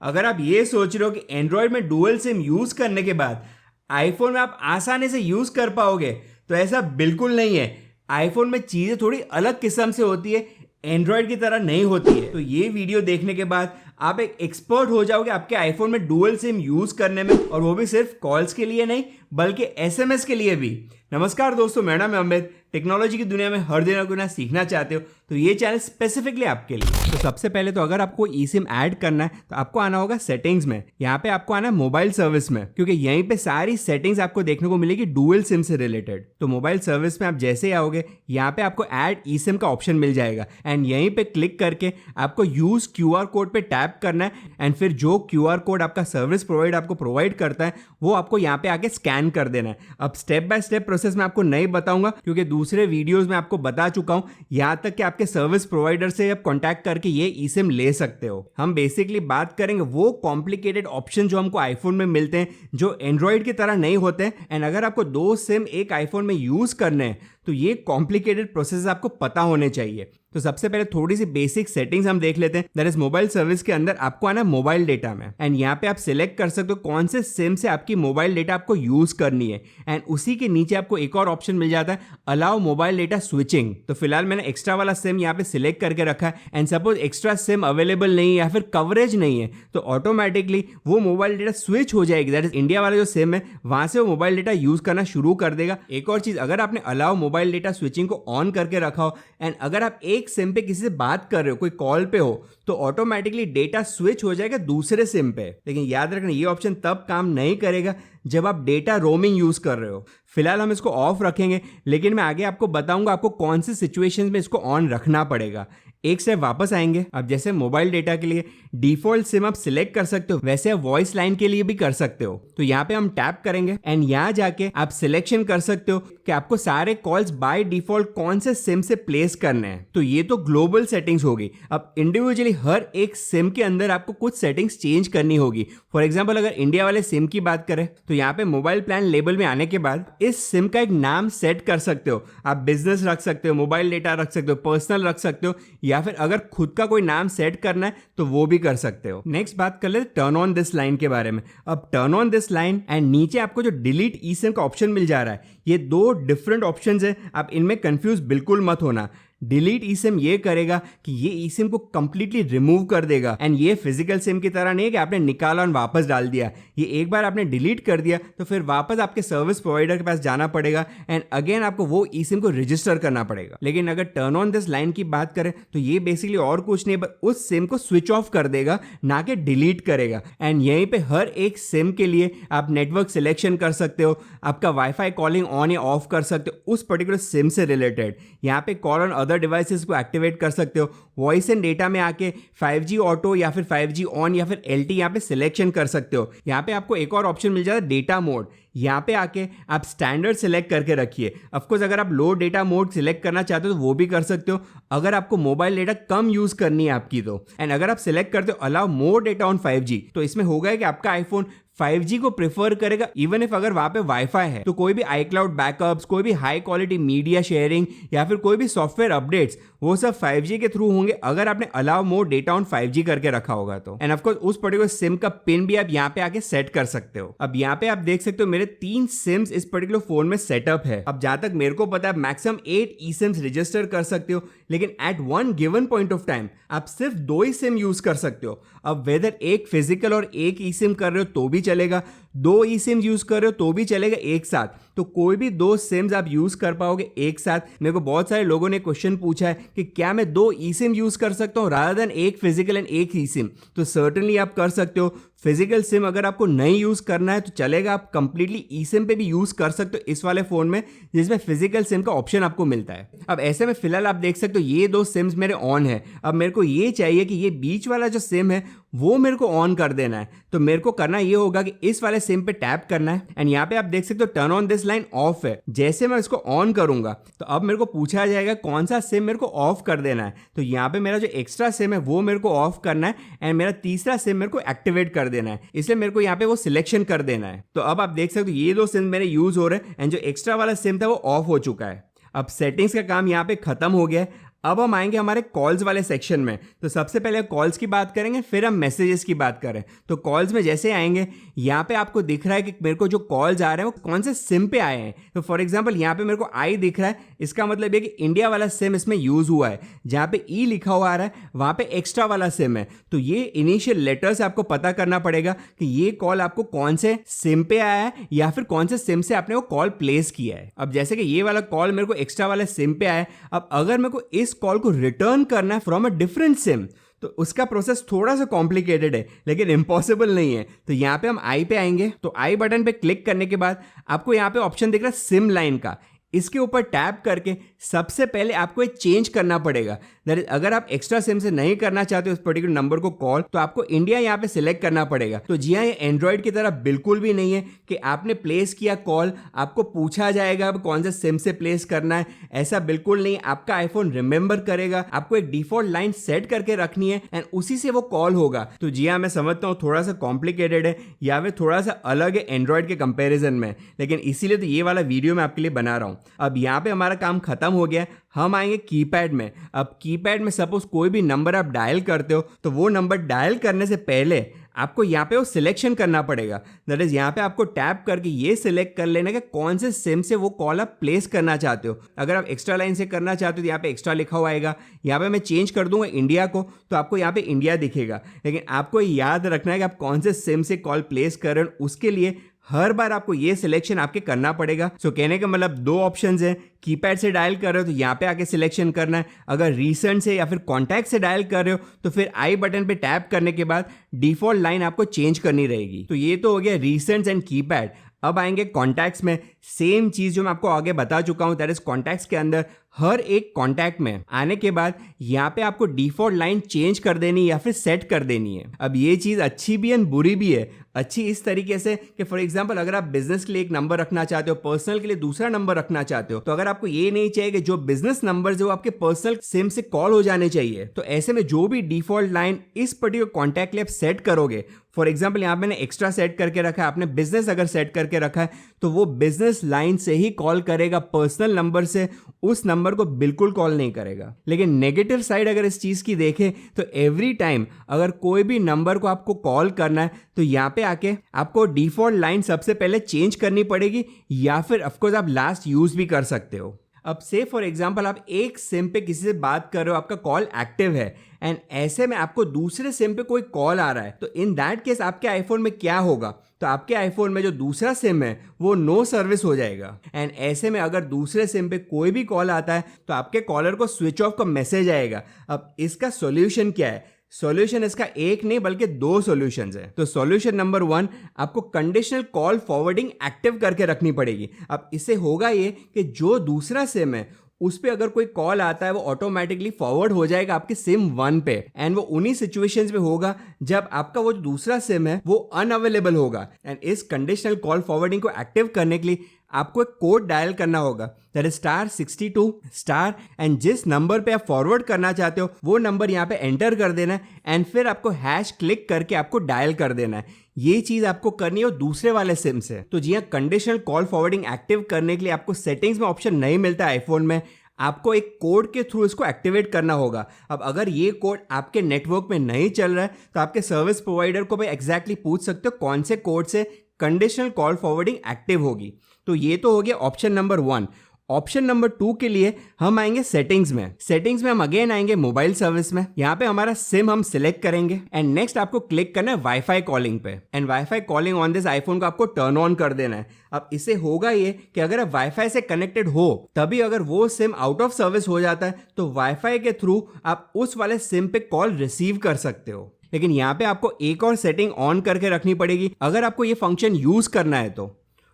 अगर आप ये सोच रहे हो कि एंड्रॉयड में डुअल सिम यूज करने के बाद आईफोन में आप आसानी से यूज कर पाओगे, तो ऐसा बिल्कुल नहीं है। आईफोन में चीजें थोड़ी अलग किस्म से होती है, एंड्रॉयड की तरह नहीं होती है। तो ये वीडियो देखने के बाद आप एक एक्सपर्ट हो जाओगे आपके आईफोन में डुअल सिम यूज करने में, और वो भी सिर्फ कॉल्स के लिए नहीं बल्कि एसएमएस के लिए भी। नमस्कार दोस्तों, मेरा नाम है अमित। टेक्नोलॉजी की दुनिया में हर दिन गुना सीखना चाहते हो तो ये चैनल स्पेसिफिकली आपके लिए। तो सबसे पहले तो अगर आपको ई सिम ऐड करना है तो आपको आना होगा सेटिंग्स में। यहाँ पे आपको आना है मोबाइल सर्विस में, क्योंकि यहीं पे सारी सेटिंग्स आपको देखने को मिलेगी डुअल सिम से रिलेटेड। तो मोबाइल सर्विस में आप जैसे ही आओगे, यहाँ पे आपको ऐड ई सिम का ऑप्शन मिल जाएगा एंड यहीं पे क्लिक करके आपको यूज क्यूआर कोड पे टैप करना है एंड फिर जो क्यूआर कोड आपका सर्विस प्रोवाइडर आपको प्रोवाइड करता है वो आपको यहाँ पे आके स्कैन कर देना है। अब स्टेप बाय स्टेप प्रोसेस मैं आपको नहीं बताऊंगा, क्योंकि दूसरे वीडियोस में आपको बता चुका हूं, यहां तक कि आपके सर्विस प्रोवाइडर से आप कांटेक्ट करके ये ई सिम ले सकते हो। हम बेसिकली बात करेंगे वो कॉम्प्लिकेटेड ऑप्शन जो हमको आईफोन में मिलते हैं, जो एंड्रॉइड की तरह नहीं होते हैं। एंड अगर आपको दो सिम एक आईफोन में यूज करने हैं तो ये कॉम्प्लिकेटेड प्रोसेस आपको पता होने चाहिए। तो सबसे पहले थोड़ी सी बेसिक सेटिंग्स हम देख लेते हैं। दैट इज मोबाइल सर्विस के अंदर आपको आना है मोबाइल डेटा में, एंड यहाँ पे आप सिलेक्ट कर सकते हो कौन से सिम से आपकी मोबाइल डेटा आपको यूज करनी है। एंड उसी के नीचे आपको एक और ऑप्शन मिल जाता है, अलाउ मोबाइल डेटा स्विचिंग। तो फिलहाल मैंने एक्स्ट्रा वाला सिम यहाँ पे सिलेक्ट करके रखा है, and suppose extra SIM available नहीं है या फिर कवरेज नहीं है तो ऑटोमेटिकली वो मोबाइल डेटा स्विच हो जाएगी। दैट इज इंडिया वाला जो सिम है वहां से वो मोबाइल डेटा यूज करना शुरू कर देगा। एक और चीज, अगर आपने अलाउ मोबाइल डेटा स्विचिंग को ऑन करके रखा हो एंड अगर आप एक सिम पे किसी से बात कर रहे हो, कोई कॉल पे हो, तो ऑटोमेटिकली डेटा स्विच हो जाएगा दूसरे सिम पे। लेकिन याद रखना ये ऑप्शन तब काम नहीं करेगा जब आप डेटा रोमिंग यूज कर रहे हो। फिलहाल हम इसको ऑफ रखेंगे, लेकिन मैं आगे आपको बताऊंगा आपको कौन सी सिचुएशंस में इसको ऑन रखना पड़ेगा। एक स्टेप वापस आएंगे। अब जैसे मोबाइल डेटा के लिए डिफॉल्ट सिम आप सिलेक्ट कर सकते हो, वैसे आप वॉइस लाइन के लिए भी कर सकते हो। तो यहाँ पे हम टैप करेंगे एंड यहाँ जाके आप सिलेक्शन कर सकते हो कि आपको सारे कॉल्स बाय डिफॉल्ट कौन से सिम से प्लेस करने हैं। तो ये तो ग्लोबल सेटिंग्स होगी। अब इंडिविजुअली हर एक सिम के अंदर आपको कुछ सेटिंग्स चेंज करनी होगी। फॉर एग्जाम्पल, अगर इंडिया वाले सिम की बात करें तो यहाँ पे मोबाइल प्लान लेबल में आने के बाद इस सिम का एक नाम सेट कर सकते हो। आप बिजनेस रख सकते हो, मोबाइल डेटा रख सकते हो, पर्सनल रख सकते हो, या फिर अगर खुद का कोई नाम सेट करना है तो वो भी कर सकते हो। नेक्स्ट बात कर लेते टर्न ऑन दिस लाइन के बारे में। अब turn on this line and नीचे आपको जो डिलीट ई सिम का ऑप्शन मिल जा रहा है, ये दो डिफरेंट ऑप्शंस है। आप इनमें कंफ्यूज बिल्कुल मत होना। डिलीट ई सिम ये करेगा कि ये ई सिम को कंप्लीटली रिमूव कर देगा, एंड ये फिजिकल सिम की तरह नहीं है कि आपने निकाला और वापस डाल दिया। ये एक बार आपने डिलीट कर दिया तो फिर वापस आपके सर्विस प्रोवाइडर के पास जाना पड़ेगा एंड अगेन आपको वो ई सिम को रजिस्टर करना पड़ेगा। लेकिन अगर टर्न ऑन दिस लाइन की बात करें तो ये बेसिकली और कुछ नहीं, बस उस सिम को स्विच ऑफ कर देगा, ना कि डिलीट करेगा। एंड यहीं पे हर एक सिम के लिए आप नेटवर्क सिलेक्शन कर सकते हो, आपका वाईफाई कॉलिंग ऑन या ऑफ कर सकते हो उस पर्टिकुलर सिम से रिलेटेड। यहाँ पे कॉल ऑन डिवाइसेस को एक्टिवेट कर सकते हो। वॉइस एंड डेटा में आके 5G ऑटो या फिर 5G ऑन या फिर LTE यहाँ पे सिलेक्शन कर सकते हो। यहाँ पे आपको एक और ऑप्शन मिल जाता है डेटा मोड। यहाँ पे आके आप स्टैंडर्ड सिलेक्ट करके रखिए। ऑफकोर्स अगर आप लो डेटा मोड सिलेक्ट करना चाहते हो तो वो भी कर सकते हो, अगर आपको मोबाइल डेटा कम यूज करनी है आपकी तो। एंड अगर आप सिलेक्ट करते हो allow more data on 5G, तो इसमें होगा कि आपका आईफोन 5G को प्रेफर करेगा इवन इफ अगर वहां पे वाईफाई है। तो कोई भी iCloud बैकअप्स, कोई भी हाई क्वालिटी मीडिया शेयरिंग या फिर कोई भी सॉफ्टवेयर अपडेट्स, वो सब 5G के थ्रू होंगे अगर आपने allow more data on 5G करके रखा होगा तो। एंड ऑफ कोर्स उस पर्टिकुलर सिम का पिन भी आप यहाँ पे आके सेट कर सकते हो। अब यहाँ पे आप देख सकते हो मेरे 3 सिम्स इस पर्टिकुलर फोन में सेटअप है। अब जहां तक मेरे को पता है मैक्सिमम 8 ई सिम्स रजिस्टर कर सकते हो, लेकिन at one given point of time आप सिर्फ 2 ही सिम यूज कर सकते हो। अब वेदर एक फिजिकल और एक ई सिम कर रहे हो तो भी चलेगा, 2 ई सिम यूज कर रहे हो तो भी चलेगा एक साथ। तो कोई भी 2 सिम्स आप यूज कर पाओगे एक साथ। मेरे को बहुत सारे लोगों ने क्वेश्चन पूछा है कि क्या मैं 2 ई सिम यूज कर सकता हूँ रादर देन एक फिजिकल एंड एक ई सिम। तो सर्टेनली आप कर सकते हो। फिजिकल सिम अगर आपको नहीं यूज करना है तो चलेगा, आप कंप्लीटली ई सिम पे भी यूज कर सकते हो इस वाले फोन में, जिसमें फिजिकल सिम का ऑप्शन आपको मिलता है। अब ऐसे में फिलहाल आप देख सकते हो ये 2 सिम्स मेरे ऑन है। अब मेरे को ये चाहिए कि ये बीच वाला जो सिम है वो मेरे को ऑन कर देना है। तो मेरे को करना ये होगा कि इस वाले सिम पे टैप करना है एंड यहाँ पे आप देख सकते हो turn on this line of है। जैसे मैं इसको ऑन करूंगा तो अब मेरे को पूछा जाएगा कौन सा सिम मेरे को ऑफ कर देना है। तो यहाँ पे मेरा जो एक्स्ट्रा सिम है वो मेरे को ऑफ करना है एंड मेरा तीसरा सिम मेरे को एक्टिवेट कर देना है, इसलिए मेरे को यहाँ पे वो सिलेक्शन कर देना है। तो अब आप देख सकते हो ये 2 सिम मेरे यूज हो रहे हैं एंड जो एक्स्ट्रा वाला सिम था वो ऑफ हो चुका है। अब सेटिंग्स का काम यहाँ पे खत्म हो गया है। अब हम आएंगे हमारे कॉल्स वाले सेक्शन में। तो सबसे पहले कॉल्स की बात करेंगे, फिर हम मैसेजेस की बात करें। तो कॉल्स में जैसे आएंगे, यहाँ पे आपको दिख रहा है कि मेरे को जो कॉल्स आ रहे हैं वो कौन से सिम पे आए हैं। तो फॉर एग्जांपल यहाँ पे मेरे को आई दिख रहा है, इसका मतलब ये कि इंडिया वाला सिम इसमें यूज हुआ है। जहाँ पे ई लिखा हुआ आ रहा है वहाँ पे एक्स्ट्रा वाला सिम है। तो ये इनिशियल लेटर से आपको पता करना पड़ेगा कि ये कॉल आपको कौन से सिम पे आया है या फिर कौन से सिम से आपने वो कॉल प्लेस किया है। अब जैसे कि ये वाला कॉल मेरे को एक्स्ट्रा वाले सिम पे आया है, अब अगर मेरे को इस कॉल को रिटर्न करना है फ्रॉम अ डिफरेंट सिम तो उसका प्रोसेस थोड़ा सा कॉम्प्लिकेटेड है, लेकिन इम्पॉसिबल नहीं है। तो यहाँ पे हम आई पे आएंगे। तो आई बटन पे क्लिक करने के बाद आपको यहाँ पे ऑप्शन दिख रहा है सिम लाइन का। इसके ऊपर टैप करके सबसे पहले आपको ये चेंज करना पड़ेगा। दैट इज, अगर आप एक्स्ट्रा सिम से नहीं करना चाहते उस पर्टिकुलर नंबर को कॉल, तो आपको इंडिया यहाँ पे सिलेक्ट करना पड़ेगा। तो जी हाँ, ये एंड्रॉइड की तरह बिल्कुल भी नहीं है कि आपने प्लेस किया कॉल, आपको पूछा जाएगा अब कौन से सिम से प्लेस करना है। ऐसा बिल्कुल नहीं है। आपका आईफोन रिमेंबर करेगा, आपको एक डिफॉल्ट लाइन सेट करके रखनी है एंड उसी से वो कॉल होगा। तो जी हाँ, मैं समझता हूँ थोड़ा सा कॉम्प्लिकेटेड है या फिर थोड़ा सा अलग है एंड्रॉइड के कंपेरिजन में, लेकिन इसीलिए तो ये वाला वीडियो मैं आपके लिए बना रहा हूँ। अब यहाँ पे हमारा काम खत्म हो गया। हम आएंगे कीपैड में। अब कीपैड में सपोज कोई भी नंबर आप डायल करते हो तो वो नंबर डायल करने से पहले आपको यहाँ पे वो सिलेक्शन करना पड़ेगा। दैट इज, यहाँ पे आपको टैप करके ये सिलेक्ट कर लेना कि कौन से सिम से वो कॉल आप प्लेस करना चाहते हो। अगर आप एक्स्ट्रा लाइन से करना चाहते हो तो यहाँ पे एक्स्ट्रा लिखा हुआ आएगा। यहाँ पे मैं चेंज कर दूंगा इंडिया को, तो आपको यहाँ पे इंडिया दिखेगा। लेकिन आपको याद रखना है कि आप कौन से सिम से कॉल प्लेस कर रहे हो, उसके लिए हर बार आपको ये सिलेक्शन आपके करना पड़ेगा। सो कहने का मतलब दो ऑप्शंस हैं। कीपैड से डायल कर रहे हो तो यहाँ पे आके सिलेक्शन करना है। अगर रीसेंट से या फिर कॉन्टैक्ट से डायल कर रहे हो तो फिर आई बटन पे टैप करने के बाद डिफॉल्ट लाइन आपको चेंज करनी रहेगी। तो ये तो हो गया रीसेंट्स एंड कीपैड। अब आएंगे कॉन्टैक्ट्स में। सेम चीज जो मैं आपको आगे बता चुका हूं, दैट इज कॉन्टैक्ट्स के अंदर हर एक कॉन्टैक्ट में आने के बाद यहाँ पे आपको डिफॉल्ट लाइन चेंज कर देनी या फिर सेट कर देनी है। अब ये चीज अच्छी भी है बुरी भी है। अच्छी इस तरीके से कि फॉर एग्जांपल अगर आप बिजनेस के लिए एक नंबर रखना चाहते हो, पर्सनल के लिए दूसरा नंबर रखना चाहते हो, तो अगर आपको ये नहीं चाहिए कि जो बिजनेस नंबर है वो आपके पर्सनल सिम से कॉल हो जाने चाहिए, तो ऐसे में जो भी डिफॉल्ट लाइन इस पर्टिकुलर कॉन्टैक्ट के लिए आप सेट करोगे, फॉर एग्जाम्पल यहाँ मैंने एक्स्ट्रा सेट करके रखा है, आपने बिजनेस अगर सेट करके रखा है तो वो बिजनेस लाइन से ही कॉल करेगा, पर्सनल नंबर से उस नंबर को बिल्कुल कॉल नहीं करेगा। लेकिन नेगेटिव साइड अगर इस चीज की देखें तो एवरी टाइम अगर कोई भी नंबर को आपको कॉल करना है तो यहाँ पे आके आपको डिफॉल्ट लाइन सबसे पहले चेंज करनी पड़ेगी या फिर ऑफकोर्स आप लास्ट यूज भी कर सकते हो। अब से फॉर एग्जांपल आप एक सिम पे किसी से बात कर रहे हो, आपका कॉल एक्टिव है एंड ऐसे में आपको दूसरे सिम पे कोई कॉल आ रहा है, तो इन दैट केस आपके आईफोन में क्या होगा, तो आपके आईफोन में जो दूसरा सिम है वो नो सर्विस हो जाएगा। एंड ऐसे में अगर दूसरे सिम पे कोई भी कॉल आता है तो आपके कॉलर को स्विच ऑफ का मैसेज आएगा। अब इसका सॉल्यूशन क्या है? सॉल्यूशन इसका एक नहीं बल्कि दो सॉल्यूशंस है। तो सॉल्यूशन नंबर 1, आपको कंडीशनल कॉल फॉरवर्डिंग एक्टिव करके रखनी पड़ेगी। अब इससे होगा ये कि जो दूसरा सिम है उस पे अगर कोई कॉल आता है वो ऑटोमेटिकली फॉरवर्ड हो जाएगा आपके सिम 1 पे, एंड वो उन्हीं सिचुएशंस में होगा जब आपका वो जो दूसरा सिम है वो अनअवेलेबल होगा। एंड इस कंडीशनल कॉल फॉरवर्डिंग को एक्टिव करने के लिए आपको एक कोड डायल करना होगा, दैट इज *62* एंड जिस नंबर पे आप फॉरवर्ड करना चाहते हो वो नंबर यहाँ पे एंटर कर देना है एंड फिर आपको हैश क्लिक करके आपको डायल कर देना है। ये चीज आपको करनी हो दूसरे वाले सिम से। तो जी हाँ, कंडीशनल कॉल फॉरवर्डिंग एक्टिव करने के लिए आपको सेटिंग्स में ऑप्शन नहीं मिलता आईफोन में, आपको एक कोड के थ्रू इसको एक्टिवेट करना होगा। अब अगर ये कोड आपके नेटवर्क में नहीं चल रहा है तो आपके सर्विस प्रोवाइडर को भी एग्जैक्टली पूछ सकते हो कौन से कोड से कंडीशनल कॉल फॉरवर्डिंग एक्टिव होगी। तो ये तो हो गया ऑप्शन नंबर 1। ऑप्शन नंबर 2 के लिए हम आएंगे सेटिंग्स में। सेटिंग्स में हम अगेन आएंगे मोबाइल सर्विस में। यहाँ पे हमारा सिम हम सिलेक्ट करेंगे एंड नेक्स्ट आपको क्लिक करना है वाईफाई कॉलिंग पे, and wifi calling on this iPhone को आपको टर्न ऑन कर देना है। अब इससे होगा ये कि अगर आप वाईफाई से कनेक्टेड हो तभी अगर वो सिम आउट ऑफ सर्विस हो जाता है तो वाईफाई के थ्रू आप उस वाले सिम पे कॉल रिसीव कर सकते हो। लेकिन यहाँ पे आपको एक और सेटिंग ऑन करके रखनी पड़ेगी अगर आपको ये फंक्शन यूज करना है तो।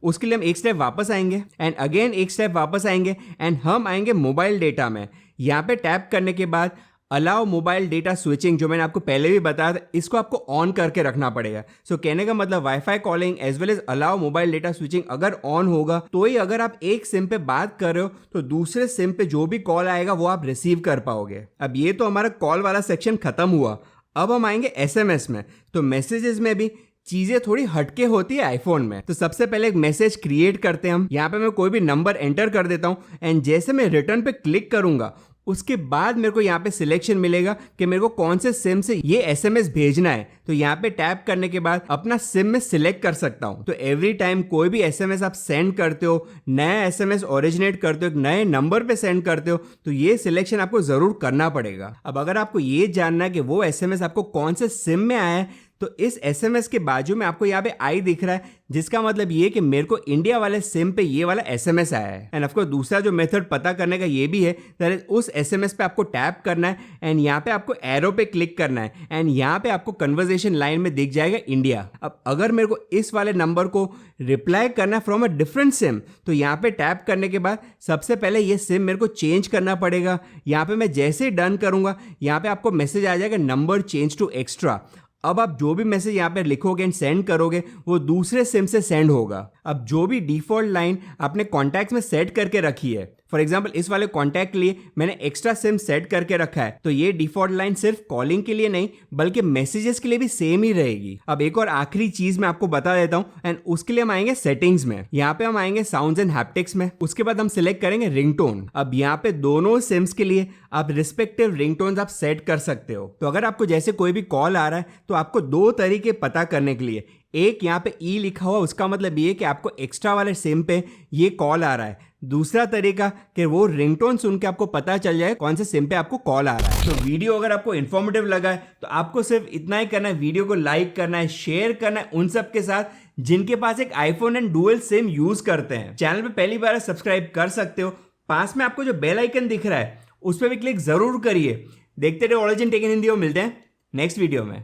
उसके लिए हम एक स्टेप वापस आएंगे एंड अगेन एक स्टेप वापस आएंगे एंड हम आएंगे मोबाइल डेटा में। यहाँ पे टैप करने के बाद अलाउ मोबाइल डेटा स्विचिंग, जो मैंने आपको पहले भी बताया था, इसको आपको ऑन करके रखना पड़ेगा। सो कहने का मतलब wifi calling as well as allow mobile data switching अगर ऑन होगा तो ही अगर आप एक सिम पे बात कर रहे हो तो दूसरे सिम पे जो भी कॉल आएगा वो आप रिसीव कर पाओगे। अब ये तो हमारा कॉल वाला सेक्शन खत्म हुआ। अब हम आएंगे एसएमएस में। तो मैसेजेस में भी चीजें थोड़ी हटके होती है आईफोन में। तो सबसे पहले एक मैसेज क्रिएट करते हैं हम। यहाँ पे मैं कोई भी नंबर एंटर कर देता हूँ एंड जैसे मैं रिटर्न पे क्लिक करूंगा उसके बाद मेरे को यहाँ पे सिलेक्शन मिलेगा कि मेरे को कौन से सिम से ये एसएमएस भेजना है। तो यहाँ पे टैप करने के बाद अपना सिम में सिलेक्ट कर सकता हूँ। तो एवरी टाइम कोई भी एसएमएस आप सेंड करते हो, नया एसएमएस ओरिजिनेट करते हो, एक नए नंबर पे सेंड करते हो, तो ये सिलेक्शन आपको जरूर करना पड़ेगा। अब अगर आपको ये जानना है कि वो एसएमएस आपको कौन से सिम में आया है, तो इस एसएमएस के बाजू में आपको यहाँ पे आई दिख रहा है, जिसका मतलब ये कि मेरे को इंडिया वाले सिम पे ये वाला एसएमएस आया है। एंड ऑफ कोर्स दूसरा जो मेथड पता करने का ये भी है, दैट इज उस एसएमएस पे आपको टैप करना है एंड यहाँ पे आपको एरो पे क्लिक करना है एंड यहाँ पे आपको कन्वर्सेशन लाइन में दिख जाएगा इंडिया। अब अगर मेरे को इस वाले नंबर को रिप्लाई करना है फ्रॉम अ डिफरेंट सिम, तो यहाँ पे टैप करने के बाद सबसे पहले ये सिम मेरे को चेंज करना पड़ेगा। यहाँ पे मैं जैसे ही डन करूंगा, यहाँ पे आपको मैसेज आ जाएगा नंबर चेंज टू एक्स्ट्रा। अब आप जो भी मैसेज यहाँ पे लिखोगे एंड सेंड करोगे वो दूसरे सिम से सेंड होगा। अब जो भी डिफॉल्ट लाइन आपने कॉन्टैक्ट्स में सेट करके रखी है, फॉर एग्जाम्पल इस वाले कॉन्टैक्ट के लिए मैंने एक्स्ट्रा सिम सेट करके रखा है, तो ये डिफॉल्ट लाइन सिर्फ कॉलिंग के लिए नहीं बल्कि मैसेजेस के लिए भी सेम ही रहेगी। अब एक और आखिरी चीज मैं आपको बता देता हूँ एंड उसके लिए हम आएंगे सेटिंग्स में। यहाँ पे हम आएंगे साउंड्स एंड हैप्टिक्स में। उसके बाद हम सिलेक्ट करेंगे रिंगटोन। अब यहाँ पे दोनों सिम्स के लिए आप रिस्पेक्टिव रिंगटोन्स आप सेट कर सकते हो। तो अगर आपको जैसे कोई भी कॉल आ रहा है तो आपको दो तरीके पता करने के लिए, एक यहाँ पे ई लिखा हुआ, उसका मतलब ये कि आपको एक्स्ट्रा वाले सिम पे ये कॉल आ रहा है। दूसरा तरीका कि वो रिंगटोन सुन के आपको पता चल जाए कौन से सिम पे आपको कॉल आ रहा है। तो वीडियो अगर आपको इन्फॉर्मेटिव लगा है तो आपको सिर्फ इतना ही करना है, वीडियो को लाइक करना है, शेयर करना है उन सब के साथ जिनके पास एक iPhone and dual SIM use करते हैं। चैनल पे पहली बार सब्सक्राइब कर सकते हो। पास में आपको जो बेल आइकन दिख रहा है उस पर भी क्लिक जरूर करिए। देखते रहो ऑरिजिन टेक इन हिंदी। मिलते हैं नेक्स्ट वीडियो में।